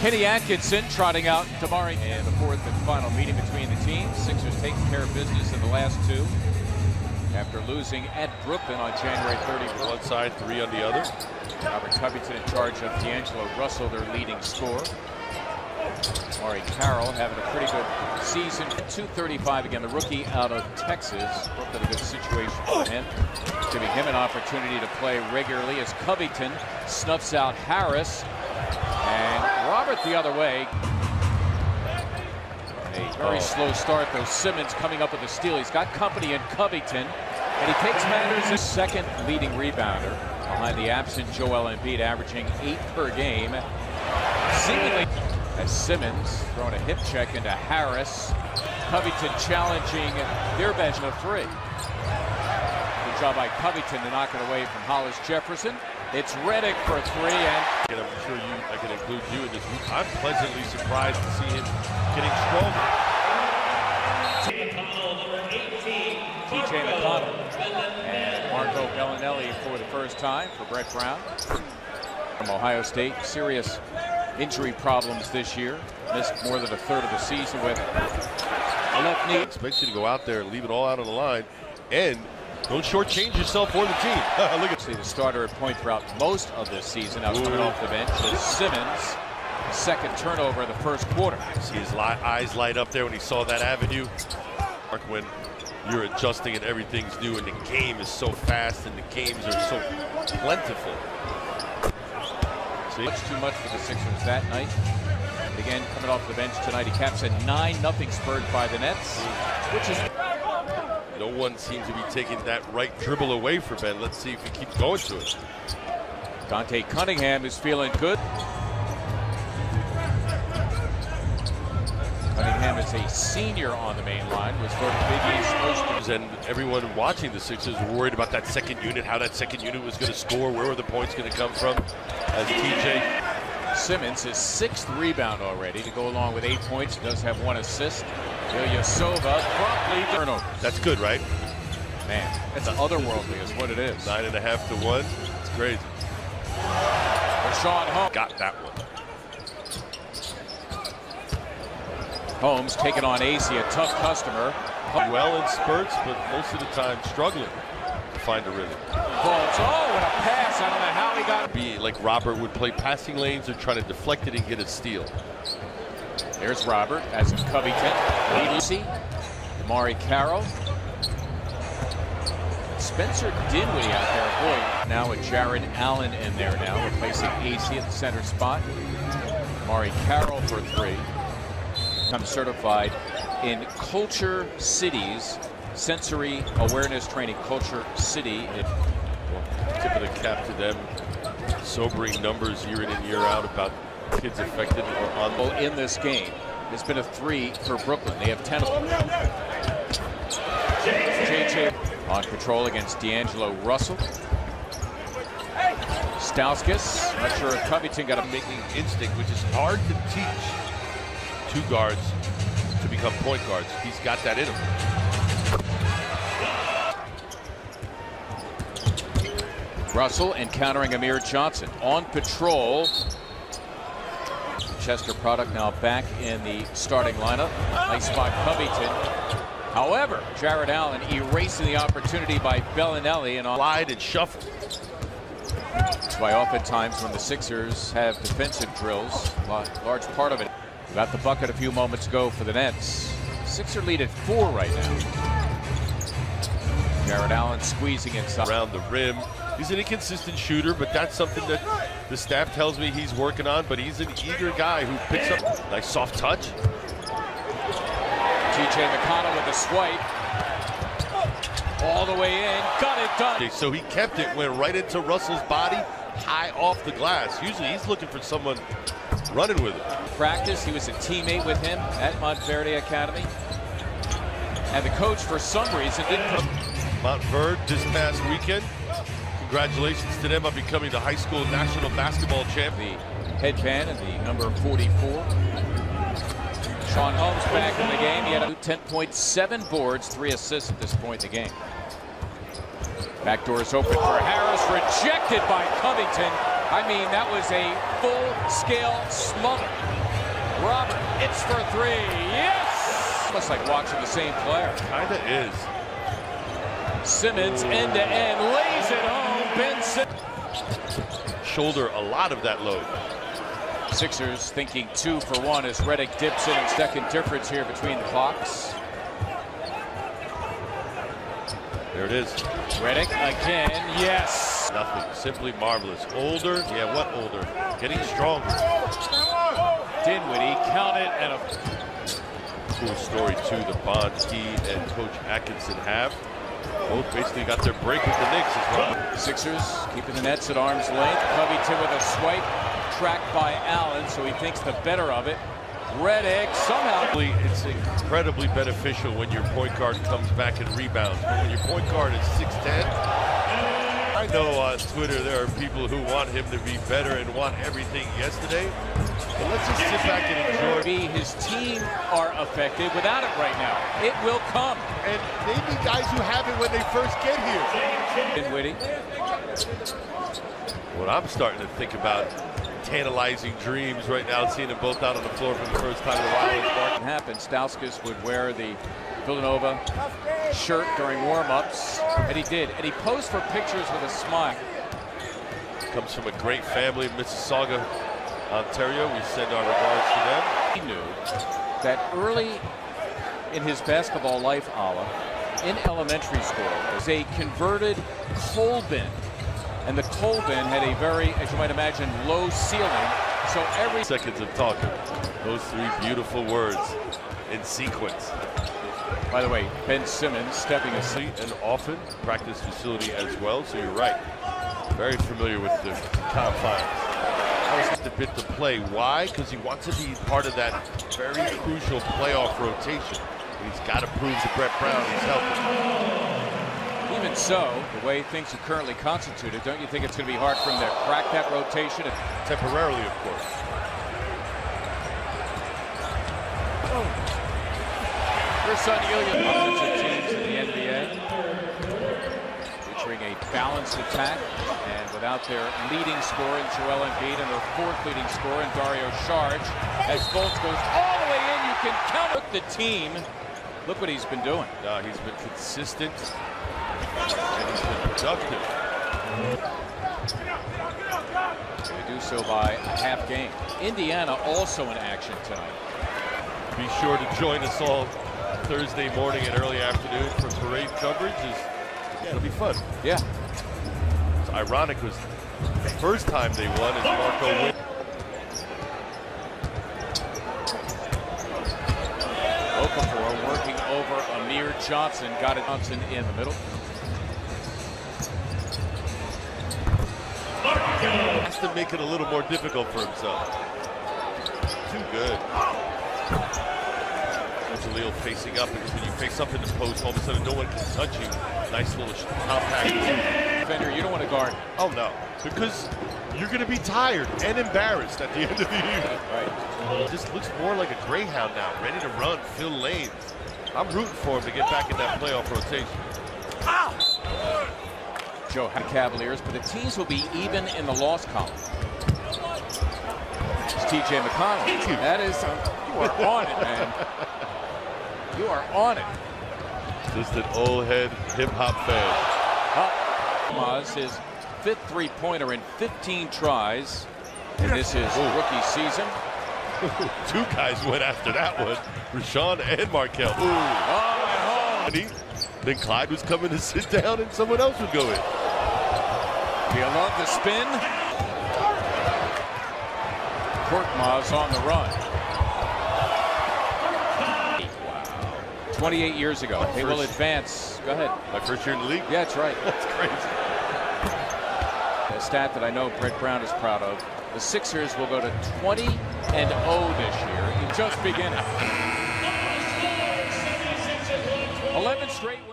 Kenny Atkinson trotting out Damari in the fourth and final meeting between the teams. Sixers taking care of business in the last two after losing at Brooklyn on January 30th. One side, three on the other. Robert Covington in charge of D'Angelo Russell, their leading scorer. Amari Carroll having a pretty good season. 235 again, the rookie out of Texas. Brooklyn, a good situation for him, giving him an opportunity to play regularly as Covington snuffs out Harris. And Robert the other way. A very slow start though. Simmons coming up with a steal. He's got company in Covington, and he takes matters as second leading rebounder behind the absent Joel Embiid, averaging 8 per game. Seemingly as Simmons throwing a hip check into Harris. Covington challenging their bench of three. Good job by Covington to knock it away from Hollis Jefferson. It's Redick for three, and I'm sure I can include you in this. I'm pleasantly surprised to see him getting stronger. TJ McConnell and Marco Bellinelli for the first time for Brett Brown. From Ohio State, serious injury problems this year. Missed more than a third of the season with a left knee. Expects you to go out there and leave it all out on the line, and don't shortchange yourself or the team. Look at the starter at point throughout most of this season. Now coming off the bench is Simmons. Second turnover in the first quarter. See his eyes light up there when he saw that avenue. When you're adjusting and everything's new and the game is so fast and the games are so plentiful. See? Much too much for the Sixers that night. And again, coming off the bench tonight, he caps a 9-0 spurred by the Nets, which is... No one seems to be taking that right dribble away from Ben. Let's see if he keeps going to it. Dante Cunningham is feeling good. Cunningham is a senior on the main line. Was voted Big East most. And everyone watching the Sixers were worried about that second unit, how that second unit was going to score, where were the points going to come from. As TJ Simmons, his 6th rebound already to go along with 8 points. He does have 1 assist. Ilyasova promptly turnover. That's good, right? Man, that's otherworldly is what it is. 9.5 to 1. It's crazy. Richaun Holmes got that one. Holmes taking on AC, a tough customer. Well in spurts, but most of the time struggling to find a rhythm. Bolts, oh, what a pass. I don't know how he got. Be like Robert would play passing lanes or try to deflect it and get a steal. There's Robert, as in Covington. Lucy, Amari Carroll. Spencer Dinwiddie out there. Boy, now with Jared Allen in there now, replacing AC at the center spot. Amari Carroll for 3. Become certified in Culture City's sensory awareness training. Culture City. Well, tip of the cap to them. Sobering numbers year in and year out about kids affected or on in this game. It's been a 3 for Brooklyn. They have 10 of them. JJ on control against D'Angelo Russell. Stauskas, not sure if Covington got a making instinct, which is hard to teach two guards to become point guards. He's got that in him. Russell encountering Amir Johnson on patrol. Chester product now back in the starting lineup. Nice spot, Covington. However, Jared Allen erasing the opportunity by Bellinelli and slide and shuffle. That's why oftentimes when the Sixers have defensive drills, a large part of it. Got the bucket a few moments ago for the Nets. Sixer lead at 4 right now. Jared Allen squeezing inside. Around the rim. He's an inconsistent shooter, but that's something that the staff tells me he's working on, but he's an eager guy who picks up nice soft touch. TJ McConnell with a swipe. All the way in, got it done. Okay, so he kept it, went right into Russell's body, high off the glass. Usually he's looking for someone running with it. Practice, he was a teammate with him at Montverde Academy. And the coach, for some reason, didn't come. Montverde this past weekend. Congratulations to them on becoming the high school national basketball champion. The headband and the number 44. Sean Holmes back in the game. He had 10.7 boards, 3 assists at this point in the game. Backdoor is open for Harris, rejected by Covington. I mean, that was a full-scale smother. Robert hits for three. Yes! Almost like watching the same player. Kinda is. Simmons end-to-end lays it home. Ben Simmons. Shoulder a lot of that load. Sixers thinking 2 for 1 as Redick dips in. Second difference here between the clocks. There it is. Redick again. Yes. Nothing. Simply marvelous. Older. Yeah, what older? Getting stronger. Dinwiddie counted and a Cool story too. The bond he and Coach Atkinson have. Both basically got their break with the Knicks as well. Sixers keeping the nets at arm's length. Covington with a swipe, tracked by Allen, so he thinks the better of it. Redick somehow. It's incredibly beneficial when your point guard comes back and rebounds. But when your point guard is 6'10", I know on Twitter there are people who want him to be better and want everything yesterday. But let's just sit back and enjoy. His team are effective without it right now. It will come. And maybe guys who have it when they first get here. Dinwiddie. What I'm starting to think about, tantalizing dreams right now, seeing them both out on the floor for the first time in a while. It happened. Stauskas would wear the Villanova shirt during warm-ups, and he did. And he posed for pictures with a smile. Comes from a great family in Mississauga, Ontario. We send our regards to them. He knew that early in his basketball life, Ala, in elementary school, was a converted coal bin. And the coal bin had a very, as you might imagine, low ceiling. So every seconds of talking, those three beautiful words in sequence. By the way, Ben Simmons stepping aside. And often practice facility as well. So you're right. Very familiar with the confines. That was the bit to play. Why? Because he wants to be part of that very crucial playoff rotation. He's got to prove to Brett Brown he's helping. Even so, the way things are currently constituted, don't you think it's going to be hard for him to crack that rotation? Temporarily, of course. Ersan Ilyasova, offensive teams in the NBA, featuring a balanced attack, and without their leading scorer in Joel Embiid and their fourth leading scorer in Dario Saric, as Fultz goes all the way in, you can count the team. Look what he's been doing. He's been consistent. And he's been productive. They do so by a half game. Indiana also in action tonight. Be sure to join us all Thursday morning and early afternoon for parade coverage. It'll be fun. Yeah. It's ironic was the first time they won is Marco win. Okafor working over Amir Johnson. Got it. Johnson in the middle. Has to make it a little more difficult for himself. Too good. Jaleel facing up, because when you face up in the post, all of a sudden no one can touch you. Nice little compact. Defender, you don't want to guard. Oh no, because you're going to be tired and embarrassed at the end of the year. Right. He just looks more like a greyhound now, ready to run, fill lanes. I'm rooting for him to get back in that playoff rotation. Ow! Joe Cavaliers, but the teams will be even in the loss column. It's T.J. McConnell. That is, you are on it, man. You are on it. Just an old head hip-hop fan. Maz, his fifth three-pointer in 15 tries. And this is rookie season. Two guys went after that one. Rashawn and Markelle. And then Clyde was coming to sit down and someone else would go in. Do you love the spin? Korkmaz on the run. Wow. 28 years ago. They will advance. Go ahead. My first year in the league? Yeah, that's right. That's crazy. A stat that I know Brett Brown is proud of. The Sixers will go to 20-0 this year. Just beginning. 11 straight wins.